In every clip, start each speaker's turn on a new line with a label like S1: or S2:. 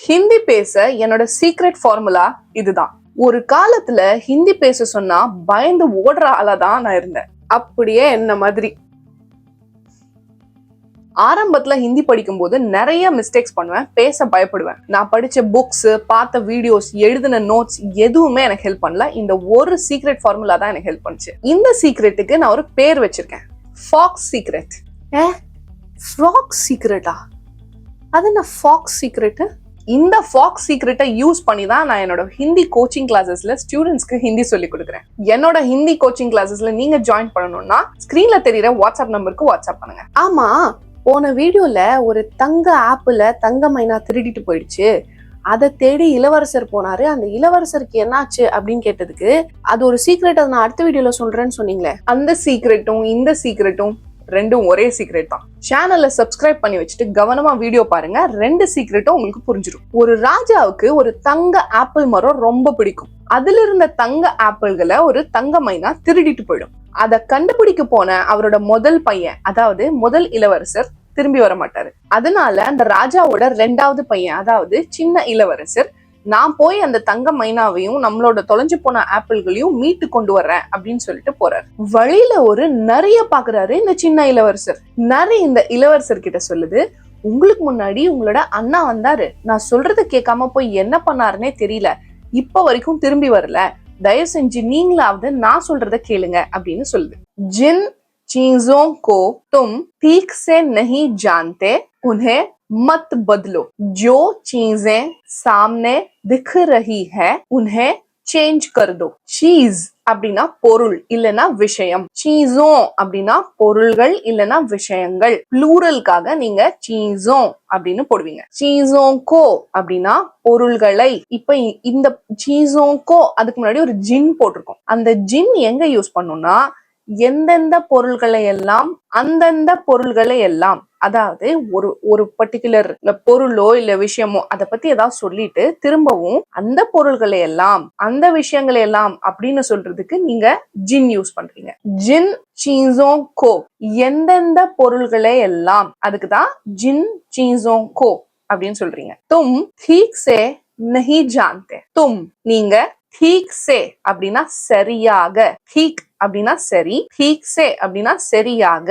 S1: ஹிந்தி பேச என்னோட secret formula இதுதான். ஒரு காலத்துல ஹிந்தி பேச சொன்னா பயந்து ஓடுற ஆளாதான் நான் இருந்தேன். அப்படியே என்ன மாதிரி ஆரம்பத்துல ஹிந்தி படிக்கும் போது நிறைய மிஸ்டேக்ஸ் பண்ணுவேன், பேச பயப்படுவேன். நான் படிச்ச புக்ஸ், பார்த்த வீடியோஸ், எழுதின நோட்ஸ் எதுவுமே எனக்கு ஹெல்ப் பண்ணல. இந்த ஒரு சீக்ரெட் ஃபார்முலா தான் எனக்கு ஹெல்ப் பண்ணுச்சு. இந்த சீக்ரெட்டுக்கு நான் ஒரு பேர் வச்சிருக்கேன், ஃபாக்ஸ் சீக்ரெட். ஃபாக்ஸ் சீக்ரெட்டா? அது என்ன ஃபாக்ஸ் சீக்ரெட்? இந்த ஃபாக்ஸ் சீக்ரெட்டை யூஸ் பண்ணி தான் நான் என்னோட ஹிந்தி கோச்சிங் கிளாஸஸ்ல ஸ்டூடெண்ட்ஸ்க்கு ஹிந்தி சொல்லி கொடுக்குறேன். என்னோட ஹிந்தி கோச்சிங் கிளாஸஸ்ல நீங்க ஜாயின் பண்ணணும்னா ஸ்கிரீன்ல தெரியுற வாட்ஸ்அப் நம்பருக்கு வாட்ஸ்அப் பண்ணுங்க. ஆமா, போன வீடியோல ஒரு தங்க ஆப்பிள தங்க மைனா திருடிட்டு போயிடுச்சு, அதை தேடி இளவரசர் போனாரு, அந்த இளவரசருக்கு என்னாச்சு அப்படின்னு கேட்டதுக்கு அது ஒரு சீக்ரெட், அதை நான் அடுத்த வீடியோல சொல்றேன்னு சொன்னீங்களே, அந்த சீக்ரெட்டும் இந்த சீக்ரெட்டும் ரெண்டும் ஒரே சீக்ரெட் தான். சேனல்ல சப்ஸ்கிரைப் பண்ணி வச்சுட்டு கவனமா வீடியோ பாருங்க, ரெண்டு சீக்ரெட்டும் உங்களுக்கு புரிஞ்சிடும். ஒரு ராஜாவுக்கு ஒரு தங்க ஆப்பிள் மரம் ரொம்ப பிடிக்கும். அதுல இருந்த தங்க ஆப்பிள்களை ஒரு தங்க மைனா திருடிட்டு போயிடும். அதை கண்டுபிடிக்க போன அவரோட முதல் பையன், அதாவது முதல் இளவரசர் திரும்பி வர மாட்டாரு. அதனால அந்த ராஜாவோட ரெண்டாவது பையன், அதாவது சின்ன இளவரசர், நான் போய் அந்த தங்க மைனாவையும் நம்மளோட தொலைஞ்சு போன ஆப்பிள்களையும் மீட்டு கொண்டு வர்றேன் அப்படின்னு சொல்லிட்டு போறாரு. வழியில ஒரு நரிய பாக்குறாரு இந்த சின்ன இளவரசர். நரி இந்த இளவரசர் கிட்ட சொல்லுது, உங்களுக்கு முன்னாடி உங்களோட அண்ணா வந்தாரு, நான் சொல்றதை கேட்காம போய் என்ன பண்ணாருன்னே தெரியல, இப்ப வரைக்கும் திரும்பி வரல, தயவு செஞ்சு நீங்களாவது நான் சொல்றத கேளுங்க அப்படின்னு சொல்லுது. ஜின் चीजों को तुम ठीक से नहीं जानते उन्हें मत बदलो, जो चीजें सामने दिख रही है उन्हें சேஞ்ச் கர்தோ. சீஸ் அப்படின்னா பொருள் இல்லைன்னா விஷயம், சீஸோ அப்படின்னா பொருள்கள் இல்லைன்னா விஷயங்கள். ப்ளூரலுக்காக நீங்க சீஸோ அப்படின்னு போடுவீங்க. சீஸோங்கோ அப்படின்னா பொருள்களை. இப்ப இந்த சீஸோங்கோ அதுக்கு முன்னாடி ஒரு ஜின் போட்டிருக்கோம். அந்த ஜின் எங்க யூஸ் பண்ணும்னா எந்தெந்த பொருள்களை எல்லாம், அந்தந்த பொருள்களை எல்லாம், அதாவது ஒரு பர்டிகுலர் பொருளோ இல்ல விஷயமோ அதை பத்தி ஏதாவது சொல்லிட்டு திரும்பவும் அந்த பொருள்களை எல்லாம் அந்த விஷயங்களை எல்லாம் அப்படின்னு சொல்றதுக்கு நீங்க ஜின் யூஸ் பண்றீங்க. ஜின் சீஸோ கோ, எந்தெந்த பொருள்களை எல்லாம், அதுக்குதான் ஜின் சீஸோ கோ அப்படின்னு சொல்றீங்க. தும் ठीक से नहीं जानते, தும் நீங்க, ठीक से அப்படின்னா சரியாக, ठीक அப்படின்னா சரி, ठीक से அப்படின்னா சரியாக,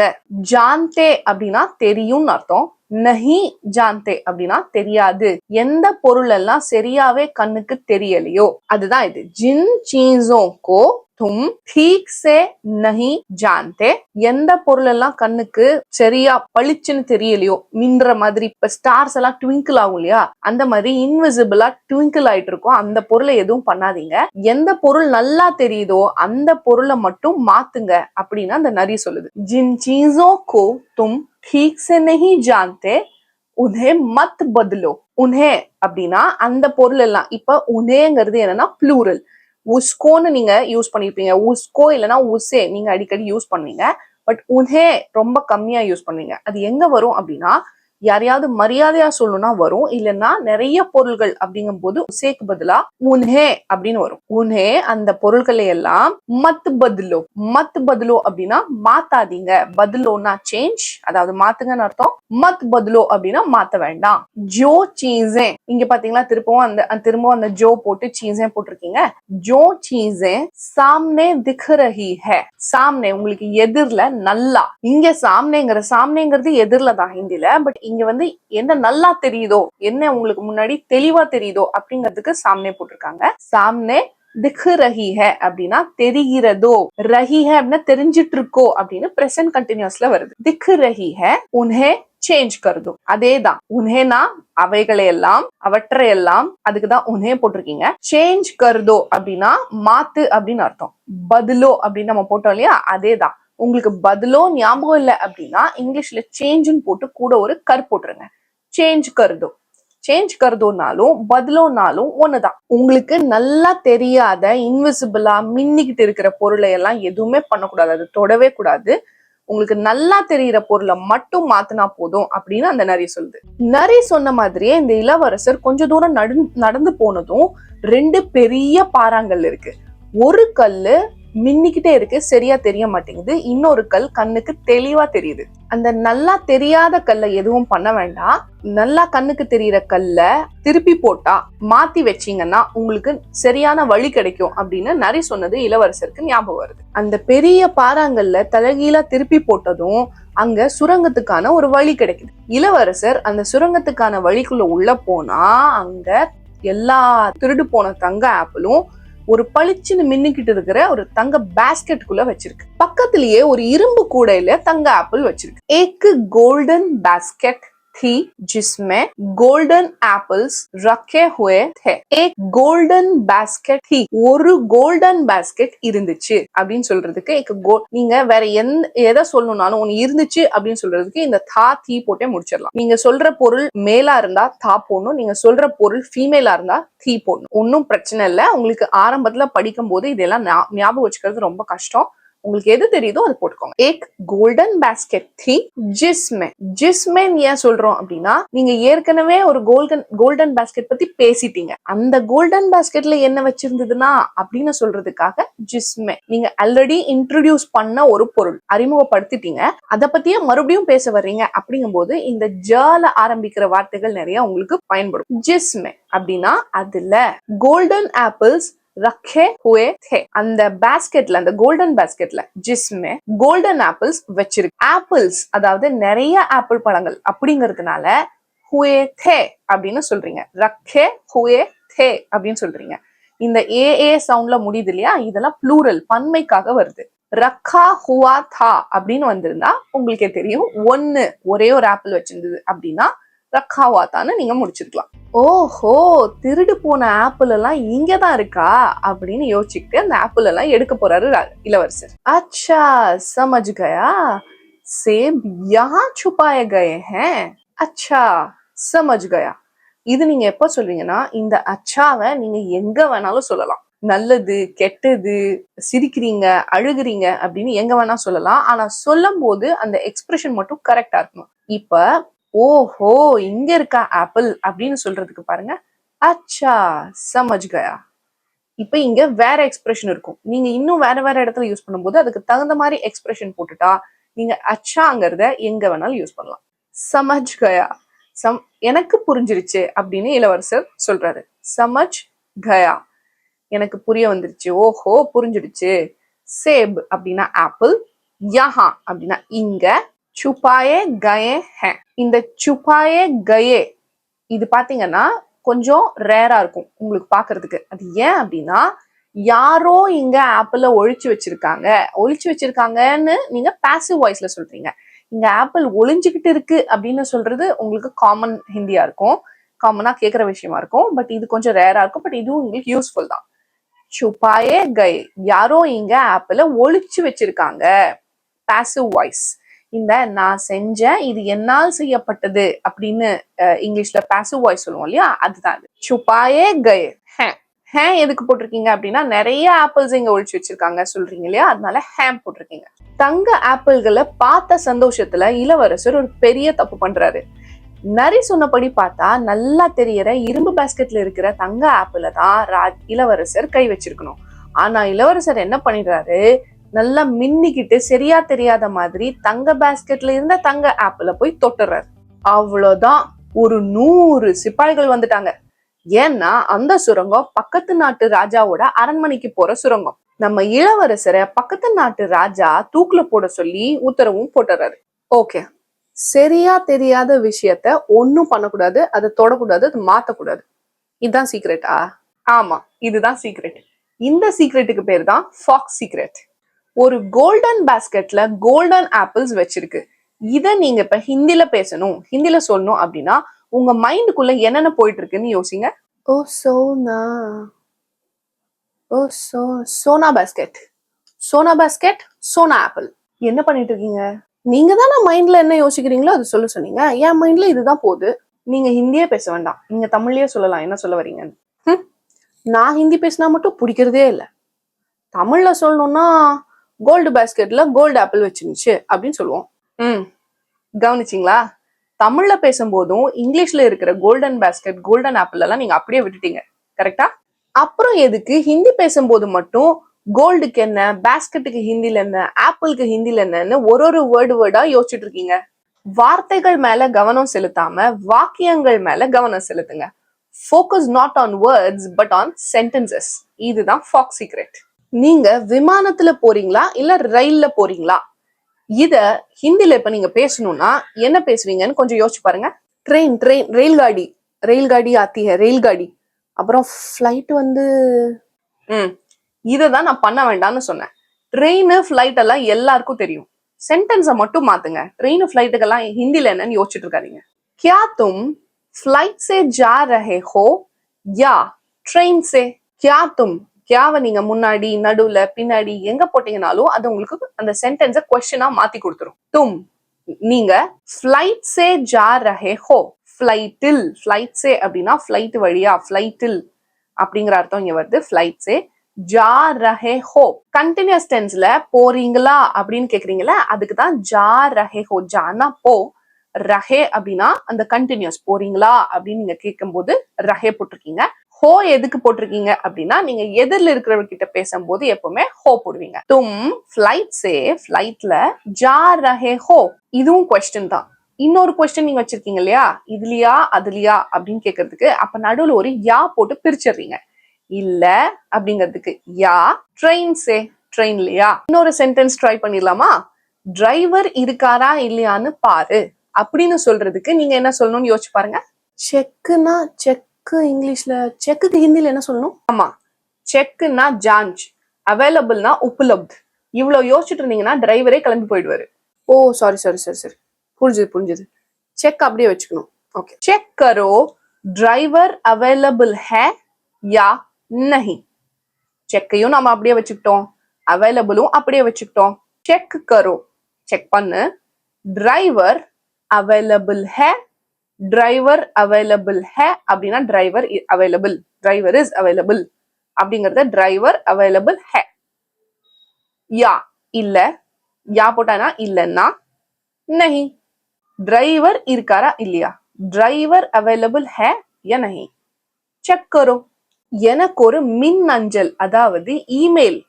S1: जानते அப்படின்னா தெரியும்னு அர்த்தம், नहीं जानते அப்படின்னா தெரியாது. எந்த பொருள் எல்லாம் சரியாவே கண்ணுக்கு தெரியலையோ அதுதான் இது. जिन चीजों को तुम ठीक से नहीं जानते, எந்த பொருள் எல்லாம் கண்ணுக்கு சரியா பளிச்சுன்னு தெரியலையோ, மின்ற மாதிரி, இப்ப ஸ்டார்ஸ் எல்லாம் ட்விங்கிள் ஆகும் இல்லையா, அந்த மாதிரி இன்விசிபிளா ட்விங்கிள் ஆயிட்டு இருக்கும், அந்த பொருளை எதுவும் பண்ணாதீங்க. எந்த பொருள் நல்லா தெரியுதோ அந்த பொருளை மட்டும் மாத்துங்க அப்படின்னு அந்த நரி சொல்லுது. जिन चीजों को तुम ठीक से नहीं जानते उन्हें मत बदलो. उन्हें அப்படின்னா அந்த பொருள் எல்லாம். இப்ப உனேங்கிறது என்னன்னா ப்ளூரல். உஸ்கோன்னு நீங்க யூஸ் பண்ணிருப்பீங்க, உஸ்கோ இல்லைன்னா உசே நீங்க அடிக்கடி யூஸ் பண்ணுவீங்க. பட் உன்ஹே ரொம்ப கம்மியா யூஸ் பண்ணுவீங்க. அது எங்க வரும் அப்படின்னா யாரையாவது மரியாதையா சொல்லணும்னா வரும், இல்லைன்னா நிறைய பொருள்கள் அப்படிங்கும் போது உசேக்கு பதிலா உன்ஹே அப்படின்னு வரும். உன்ஹே அந்த பொருள்களை எல்லாம் மத் பத்லோ. மத் பத்லோ அப்படின்னா மாத்தாதீங்க, பத்லோனா சேஞ்ச், அதாவது மாத்துங்கன்னு அர்த்தம். மத் பத்லோ அப்படின்னா மாத்த வேண்டாம். ஜோ சீஸே, இங்க பாத்தீங்களா திரும்பவும் அந்த ஜோ போட்டு சீஸே போட்டிருக்கீங்க. ஜோ சீஸே சாம்னே திக் ரஹி ஹை, சாம்னே உங்களுக்கு எதிர்ல, நல்லா. இங்க சாம்னேங்கிறது எதிர்ல தான் ஹிந்தில, பட் இங்க வந்து என்ன நல்லா தெரியுதோ, என்ன உங்களுக்கு முன்னாடி தெளிவா தெரியுதோ அப்படிங்கிறதுக்கு சாம்னே போட்டிருக்காங்க. சாம்னே திக் ரஹி ஹை அப்படின்னா தெரிகிறதோ, ரஹி ஹை அப்படின்னா தெரிஞ்சிட்டு இருக்கோ அப்படின்னு பிரசன்ட் கண்டினியூஸ்ல வருது. திக் ரஹி ஹை உன்ஹே சேஞ்ச் கர்தோ, அதேதான். உன்ஹேனா அவைகளை எல்லாம், அவற்றையெல்லாம், அதுக்குதான் உன்ஹே போட்டிருக்கீங்க. சேஞ்ச் கர்தோ அப்படின்னா மாத்து அப்படின்னு அர்த்தம். பதுலோ அப்படின்னு நம்ம போட்டோம் இல்லையா, அதேதான். உங்களுக்கு பதிலோ ஞாபகம் இல்லை அப்படின்னா இங்கிலீஷ்ல சேஞ்சுன்னு போட்டு கூட ஒரு கர் போட்டுருங்க. சேஞ்ச் கர்தோ. சேஞ்ச் கர்தோனாலும் பதிலோனாலும் ஒண்ணுதான். உங்களுக்கு நல்லா தெரியாத இன்விசிபிளா மின்னிக்கிட்டு இருக்கிற பொருளை எல்லாம் எதுவுமே பண்ணக்கூடாது, அது தொடவே கூடாது. உங்களுக்கு நல்லா தெரிகிற பொருளை மட்டும் மாத்தினா போதும் அப்படின்னு அந்த நரி சொல்லுது. நரி சொன்ன மாதிரியே இந்த இளவரசர் கொஞ்ச தூரம் நடந்து போனதும் ரெண்டு பெரிய பாறாங்கல் இருக்கு. ஒரு கல்லு மின்னிக்கிட்டே இருக்கு, சரியா தெரிய மாட்டேங்குது. இன்னொரு கல் கண்ணுக்கு தெளிவா தெரியுது. அந்த நல்லா தெரியாத கல்லை எதுவும் பண்ண வேண்டாம். நல்லா கண்ணுக்கு தெரியற கல்ல திருப்பி போட்டா மாத்தி வச்சீங்கன்னா உங்களுக்கு சரியான வழி கிடைக்கும் அப்படின்னு நரி சொன்னது இளவரசருக்கு ஞாபகம் வருது. அந்த பெரிய பாறாங்கல்ல தலைகீழா திருப்பி போட்டதும் அங்க சுரங்கத்துக்கான ஒரு வழி கிடைக்குது. இளவரசர் அந்த சுரங்கத்துக்கான வழிக்குள்ள உள்ள போனா அங்க எல்லா திருடு போன தங்க ஆப்பிளும் ஒரு பளிச்சுன்னு மின்னுக்கிட்டு இருக்கிற ஒரு தங்க பேஸ்கெட்டுக்குள்ள வச்சிருக்கு. பக்கத்திலேயே ஒரு இரும்பு கூடையில தங்க ஆப்பிள் வச்சிருக்கு. एक गोल्डन बास्केट थी जिसमें गोल्डन एप्पल्स रखे हुए थे. एक गोल्डन बास्केट थी. ஒரு கோல்டன் பாஸ்கெட் இருந்துச்சு அப்படின்னு சொல்றதுக்கு நீங்க வேற எதை சொல்லணும்னாலும் ஒன்னு இருந்துச்சு அப்படின்னு சொல்றதுக்கு இந்த தா தீ போட்டே முடிச்சிடலாம். நீங்க சொல்ற பொருள் மேலா இருந்தா தா போடணும், நீங்க சொல்ற பொருள் ஃபீமேலா இருந்தா தீ போடணும். ஒன்னும் பிரச்சனை இல்லை. உங்களுக்கு ஆரம்பத்துல படிக்கும் போது இதெல்லாம் ஞாபகம் வச்சுக்கிறது ரொம்ப கஷ்டம். உங்களுக்கு எது தெரியுதோ அது போட்டுக்கோங்க. ஏக் கோல்டன் பாஸ்கெட் थी जिसमें ஏன் சொல்றோம் அப்படின்னா நீங்க ஏற்கனவே ஒரு கோல்டன் பாஸ்கெட் பத்தி பேசிட்டீங்க. அந்த கோல்டன் பாஸ்கெட்ல என்ன வச்சிருந்ததுன்னா அப்படின்னு சொல்றதுக்காக ஜிஸ்மே, நீங்க ஆல்ரெடி இன்ட்ரோடியூஸ் பண்ண ஒரு பொருள் அறிமுகப்படுத்திட்டீங்க, அதை பத்தியே மறுபடியும் பேச வர்றீங்க. அப்படிங்கும் போது இந்த ஜால ஆரம்பிக்கிற வார்த்தைகள் நிறைய உங்களுக்கு பயன்படும். ஜிஸ்மே அப்படின்னா அதுல கோல்டன் ஆப்பிள்ஸ் रखे हुए थे. அந்த பாஸ்கெட்ல, அந்த கோல்டன் பாஸ்கெட்ல ஜிஸ்மே கோல்டன் ஆப்பிள்ஸ் வச்சிருக்கு. ஆப்பிள்ஸ் அதாவது நிறைய ஆப்பிள் பழங்கள் அப்படிங்கிறதுனால हुए थे அப்படின்னு சொல்றீங்க. रखे हुए थे அப்படின்னு சொல்றீங்க. இந்த ஏ சவுண்ட்ல முடியுது இல்லையா, இதெல்லாம் ப்ளூரல் பன்மைக்காக வருது. ரக்கா ஹுவா தா அப்படின்னு வந்திருந்தா உங்களுக்கே தெரியும் ஒரே ஒரு ஆப்பிள் வச்சிருந்தது அப்படின்னா ரக்காவாத்தான்னு நீங்க முடிச்சிருக்கலாம். ஓஹோ, திருடு போன ஆப்பிள் எல்லாம் இங்கதான் இருக்கா அப்படின்னு யோசிச்சுக்கிட்டு அந்த ஆப்பிள் எல்லாம் எடுக்க போறாரு இளவரசர். அச்சா சமஜ் கயா, சேப் யஹாं छुपाए गए हैं. அச்சா சமஜ் கயா. இது நீங்க எப்ப சொல்றீங்கன்னா இந்த அச்சாவை நீங்க எங்க வேணாலும் சொல்லலாம். நல்லது, கெட்டது, சிரிக்கிறீங்க, அழுகுறீங்க அப்படின்னு எங்க வேணா சொல்லலாம். ஆனா சொல்லும் போது அந்த எக்ஸ்பிரஷன் மட்டும் கரெக்டா இருக்கணும். இப்ப ஓஹோ இங்க இருக்கா ஆப்பிள் அப்படின்னு சொல்றதுக்கு பாருங்க, அச்சா சமஜ் கயா. இப்ப இங்க வேற எக்ஸ்பிரஷன் இருக்கும். நீங்க இன்னும் வேற வேற இடத்துல யூஸ் பண்ணும்போது அதுக்கு தகுந்த மாதிரி எக்ஸ்பிரஷன் போட்டுட்டா நீங்க அச்சாங்கிறத எங்க வேணாலும் யூஸ் பண்ணலாம். சமஜ் கயா, எனக்கு புரிஞ்சிருச்சு அப்படின்னு இளவரசர் சொல்றாரு. சமஜ் கயா, எனக்கு புரிய வந்துருச்சு, ஓஹோ புரிஞ்சிடுச்சு. சேப் அப்படின்னா ஆப்பிள், யஹா அப்படின்னா இங்க, छुपाए गए हैं. இந்த छुपाए गए இது பாத்தீங்கன்னா கொஞ்சம் ரேரா இருக்கும் உங்களுக்கு பாக்குறதுக்கு. அது ஏன் அப்படின்னா யாரோ இங்க ஆப்பிள ஒழிச்சு வச்சிருக்காங்கன்னு நீங்க பாசிவ் வாய்ஸ்ல சொல்றீங்க. இங்க ஆப்பிள் ஒளிஞ்சுக்கிட்டு இருக்கு அப்படின்னு சொல்றது உங்களுக்கு காமன் ஹிந்தியா இருக்கும், காமனா கேட்கிற விஷயமா இருக்கும். பட் இது கொஞ்சம் ரேரா இருக்கும். பட் இதுவும் உங்களுக்கு யூஸ்ஃபுல் தான். छुपाए गए, யாரோ இங்க ஆப்பிள ஒளிச்சு வச்சிருக்காங்க, பாசிவ் வாய்ஸ். இந்த நான் செஞ்சேன், இது என்னால் செய்யப்பட்டது அப்படின்னு இங்கிலீஷ்ல பாசிவ் வாய்ஸ் சொல்லுவோம் இல்லையா, அதுதான் இது. छुपाए गए हैं. ஹேம் எதுக்கு போட்டிருக்கீங்க அப்படின்னா நிறைய ஆப்பிள்ஸ் இங்க ஒழிச்சு வச்சிருக்காங்க சொல்றீங்க இல்லையா, அதனால ஹேம் போட்டிருக்கீங்க. தங்க ஆப்பிள்களை பார்த்த சந்தோஷத்துல இளவரசர் ஒரு பெரிய தப்பு பண்றாரு. நரி சொன்னபடி பார்த்தா நல்லா தெரியற இரும்பு பாஸ்கெட்ல இருக்கிற தங்க ஆப்பிள தான் இளவரசர் கை வச்சிருக்கணும். ஆனா இளவரசர் என்ன பண்ணிடுறாரு, நல்லா மின்னிக்கிட்டு சரியா தெரியாத மாதிரி தங்க பாஸ்கெட்ல இருந்த தங்க ஆப்பிள போய் தொட்டுறாரு. அவ்வளவுதான், ஒரு 100 சிப்பாய்கள் வந்துட்டாங்க. ஏன்னா அந்த சுரங்கம் பக்கத்து நாட்டு ராஜாவோட அரண்மனைக்கு போற சுரங்கம். நம்ம இளவரசரை பக்கத்து நாட்டு ராஜா தூக்குல போட சொல்லி உத்தரவும் போட்டுறாரு. ஓகே, சரியா தெரியாத விஷயத்த ஒன்னும் பண்ணக்கூடாது, அதை தொடக்கூடாது, அதை மாத்தக்கூடாது. இதுதான் சீக்ரெட்டா? ஆமா, இதுதான் சீக்ரெட். இந்த சீக்ரெட்டுக்கு பேர் தான் ஃபாக்ஸ் சீக்ரெட். ஒரு கோல்டன் பாஸ்கெட்ல கோல்டன் ஆப்பிள்ஸ் வச்சிருக்கு. இத நீங்க இப்ப ஹிந்தில பேசணும், ஹிந்தில சொல்லணும் அப்படின்னா உங்க மைண்டுக்குள்ள என்னென்ன போயிட்டு இருக்குன்னு யோசிங்க. ஓ சோனா, ஓ சோனா பாஸ்கெட், சோனா பாஸ்கெட், சோனா ஆப்பிள். என்ன பண்ணிட்டு இருக்கீங்க? நீங்க தானே மைண்ட்ல என்ன யோசிக்கிறீங்களோ அது சொல்ல சொன்னீங்க. என் மைண்ட்ல இதுதான் போகுது. நீங்க ஹிந்தியே பேச வேண்டாம், நீங்க தமிழ்லயே சொல்லலாம் என்ன சொல்ல வரீங்கன்னு. நான் ஹிந்தி பேசினா மட்டும் பிடிக்கிறதே இல்லை. தமிழ்ல சொல்லணும்னா கோல்டு பாஸ்கெட்ல கோல்டு ஆப்பிள் வச்சிருந்துச்சு அப்படின்னு சொல்லுவோம். கவனிச்சிங்களா? தமிழ்ல பேசும்போதும் இங்கிலீஷ்ல இருக்கிற கோல்டன் பாஸ்கெட் கோல்டன் ஆப்பிள் எல்லாம் நீங்க அப்படியே விட்டுட்டீங்க. கரெக்டா? அப்புறம் எதுக்கு ஹிந்தி பேசும்போது மட்டும் கோல்டுக்கு என்ன, பேஸ்கெட்டுக்கு ஹிந்தில என்ன, ஆப்பிளுக்கு ஹிந்தில என்னன்னு ஒரு வேர்டா யோசிச்சுட்டு இருக்கீங்க. வார்த்தைகள் மேல கவனம் செலுத்தாம வாக்கியங்கள் மேல கவனம் செலுத்துங்க. Focus not on words but on sentences. இதுதான் ஃபாக்ஸ் சீக்ரெட். நீங்க விமானத்துல போறீங்களா இல்ல ரயில்ல போறீங்களா? இத ஹிந்தில இப்ப நீங்க பேசணும்னா என்ன பேசுவீங்கன்னு கொஞ்சம் யோசிச்சு பாருங்க. ட்ரெயின் ட்ரெயின், ரெயில்காடி ரெயில்காடி ஆத்தி ஹை, ரெயில்காடி. அப்புறம் ஃபிளைட் வந்து இததான் நான் பண்ண வேண்டாம்னு சொன்னேன். ட்ரெயின் ஃபிளைட் எல்லாம் எல்லாருக்கும் தெரியும். சென்டென்ஸை மட்டும் மாத்துங்க. ட்ரெயின் ஃபிளைட்டுக்கெல்லாம் ஹிந்தில என்னன்னு யோசிச்சுட்டு இருக்காதீங்க. क्या तुम फ्लाइट से जा रहे हो या ट्रेन से? क्या तुम, கியாவை நீங்க முன்னாடி நடுவுல பின்னாடி எங்க போட்டீங்கனாலும் அது உங்களுக்கு அந்த சென்டென்ஸை क्वेश्चனா மாத்தி கொடுத்துரும். தும் நீங்க ஃபிளைட் சே ஜா ரஹே ஹோ, ஃபிளைட்டில், ஃபிளைட் சே அப்படின்னா ஃபிளைட் வழியா, ஃபிளைட்டில் அப்படிங்கிற அர்த்தம் இங்க வருது. ஃபிளைட் சே ஜா ரஹே ஹோ, கண்டினியூஸ் டென்ஸ்ல போறீங்களா அப்படின்னு கேக்குறீங்களா, அதுக்கு தான் ஜா ரஹே ஹோ. ஜானா போ, ரஹே அப்படின்னா அந்த கண்டினியூஸ், போறீங்களா அப்படின்னு நீங்க கேட்கும் போது ரஹே போட்டிருக்கீங்க. ஹோ எதுக்கு போட்டிருக்கீங்க அப்படின்னா நீங்க எதிரில் இருக்கிறவர்கிட்ட பேசும்போது எப்பவுமே ஹோ போடுவீங்க. தும் ஃபிளைட் சே, ஃபிளைட்ல ஜா ரஹே ஹோ, இதுவும் கொஸ்டின் தான். இன்னொரு கொஸ்டின் நீங்க வச்சிருக்கீங்க இல்லையா, இதுலயா அதுலயா அப்படின்னு கேட்கறதுக்கு, அப்ப நடுவுல ஒரு யா போட்டு பிரிச்சிடுறீங்க. இல்ல அப்படிங்கிறதுக்கு யா, ட்ரெயின் சே, ட்ரெயின்லயா. இன்னொரு சென்டென்ஸ் ட்ரை பண்ணிடலாமா? டிரைவர் இருக்காரா இல்லையான்னு பாரு அப்படின்னு சொல்றதுக்கு நீங்க என்ன சொல்லணும்னு யோசிச்சு பாருங்க. செக்குனா செக்கு, இங்கிலீஷ்ல செக்குக்கு ஹிந்தில என்ன சொல்லணும்? ஆமா, செக்குனா ஜான்ச், அவைலபிள்னா உப்லப்த். இவ்வளவு யோசிச்சுட்டு இருந்தீங்கன்னா டிரைவரே கிளம்பி போயிடுவாரு. ஓ சாரி சாரி சாரி சாரி, புரிஞ்சுது. செக் அப்படியே வச்சுக்கணும். ஓகே, செக் கரோ டிரைவர் அவைலபிள் ஹே யா நஹி. செக்கையும் நம்ம அப்படியே வச்சுக்கிட்டோம், அவைலபிளும் அப்படியே வச்சுக்கிட்டோம். செக் கரோ, செக் பண்ணு. டிரைவர் அவைலபிள் ஹே, டிரைவர் அவைலபிள் ஹே அப்படின்னா driver available, driver is available அப்படிங்கறத டிரைவர் அவைலபிள் ஹே. யா இல்ல, யா போட்டானா இல்லன்னா, நஹி டிரைவர் இருக்காரா இல்லையா, டிரைவர் அவைலபிள் ஹே யா நஹி. செக் கரோ. எனக்கு ஒரு மின் அஞ்சல் அதாவது இமெயில்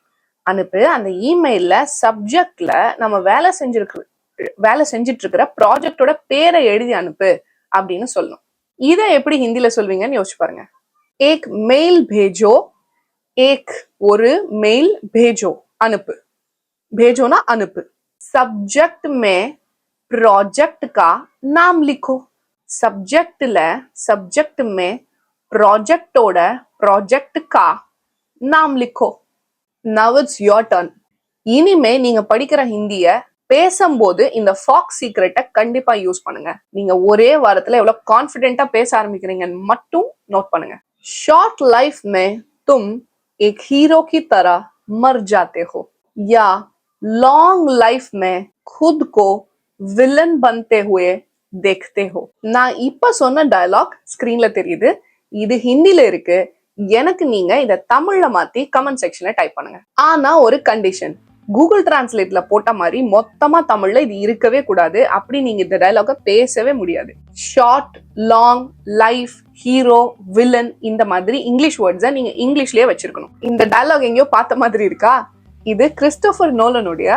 S1: அனுப்பு. அந்த இமெயில்ல சப்ஜெக்ட்ல நம்ம வேலை செஞ்சுட்டு இருக்கிற ப்ராஜெக்டோட பேரை எழுதி அனுப்பு அப்படின்னு சொல்லணும். இதை எப்படி ஹிந்தில சொல்வீங்கன்னு யோசிச்சு பாருங்க. ஏக் மெயில் பேஜோ, ஏக் ஒரு மெயில் பேஜோ அனுப்பு, भेजोना अனுப்பு. सब्जेक्ट में प्रोजेक्ट का नाम लिखो. सब्जेक्टல सब्जेक्ट में प्रोजेक्टோட प्रोजेक्ट का नाम लिखो. Now it's your turn. இனிமே நீங்க படிக்கிற ஹிந்திய பேசும்போது இந்த ஃபாக்ஸ் சீக்ரெட்டை கண்டிப்பா யூஸ் பண்ணுங்க. நீங்க ஒரே வாரத்துல எவ்வளவு கான்ஃபிடென்ட்டா பேச ஆரம்பிக்கிறீங்கன்னு மட்டும் நோட் பண்ணுங்க. ஷார்ட் லைஃப் में तुम एक हीरो की तरह मर जाते हो या लॉन्ग लाइफ में खुद को विलन बनते हुए देखते हो. நான் இப்ப சொன்ன டயலாக் ஸ்கிரீன்ல தெரியுது, இது ஹிந்தில இருக்கு. எனக்கு நீங்க இத தமிழ்ல மாத்தி கமெண்ட் செக்ஷன்ல டைப் பண்ணுங்க. ஆனா ஒரு கண்டிஷன், கூகுள் டிரான்ஸ்லேட்ல போட்ட மாதிரி மொத்தமா தமிழ்ல இது இருக்கவே கூடாது. அப்படி நீங்க இந்த டயலாக பேசவே முடியாது. Short, long, life, hero, villain இந்த மாதிரி இங்கிலீஷ் வேர்ட்ஸை நீங்க இங்கிலீஷ்லயே வச்சிருக்கணும். இந்த டயலாக் எங்கேயோ பார்த்த மாதிரி இருக்கா? இது கிறிஸ்டோபர் நோலனுடைய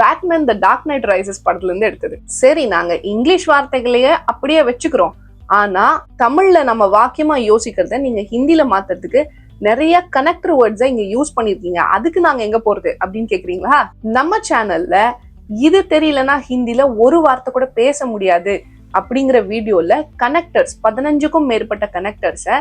S1: பேட்மேன் தி டார்க் நைட் ரைசஸ் படத்துல இருந்து எடுத்தது. சரி, நாங்க இங்கிலீஷ் வார்த்தைகளையே அப்படியே வச்சுக்கிறோம். ஆனா தமிழ்ல நம்ம வாக்கியமா யோசிக்கிறத நீங்க ஹிந்தில மாத்துறதுக்கு நிறைய கனெக்டர் வேர்ட்ஸை இங்க யூஸ் பண்ணிருக்கீங்க. அதுக்கு நாங்க எங்க போறது அப்படின்னு கேக்குறீங்களா? நம்ம சேனல்ல இது தெரியலன்னா ஹிந்தில ஒரு வார்த்தை கூட பேச முடியாது அப்படிங்கிற வீடியோல கனெக்டர்ஸ், 15க்கும் மேற்பட்ட கனெக்டர்ஸை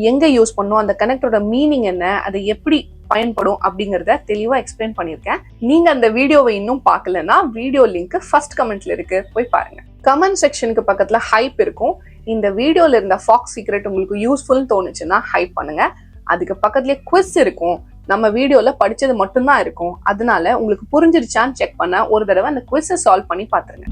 S1: எங்க யூஸ் பண்ணும், அந்த கனெக்டரோட மீனிங் என்ன, அது எப்படி பயன்படும் அப்படிங்கறத தெளிவா எக்ஸ்பிளைன் பண்ணிருக்கேன். நீங்க அந்த வீடியோவை இன்னும் பார்க்கலன்னா வீடியோ லிங்க் ஃபர்ஸ்ட் கமெண்ட்ல இருக்கு, போய் பாருங்க. கமெண்ட் செக்ஷனுக்கு பக்கத்துல ஹைப் இருக்கும். இந்த வீடியோல இருந்த ஃபாக்ஸ் சீக்ரெட் உங்களுக்கு யூஸ்ஃபுல் தோணுச்சுன்னா ஹைப் பண்ணுங்க. அதுக்கு பக்கத்துலயே குவிஸ் இருக்கும். நம்ம வீடியோல படிச்சது மட்டும்தான் இருக்கும். அதனால உங்களுக்கு புரிஞ்சிருச்சான்னு செக் பண்ண ஒரு தடவை அந்த குவிஸை சால்வ் பண்ணி பாத்துருங்க.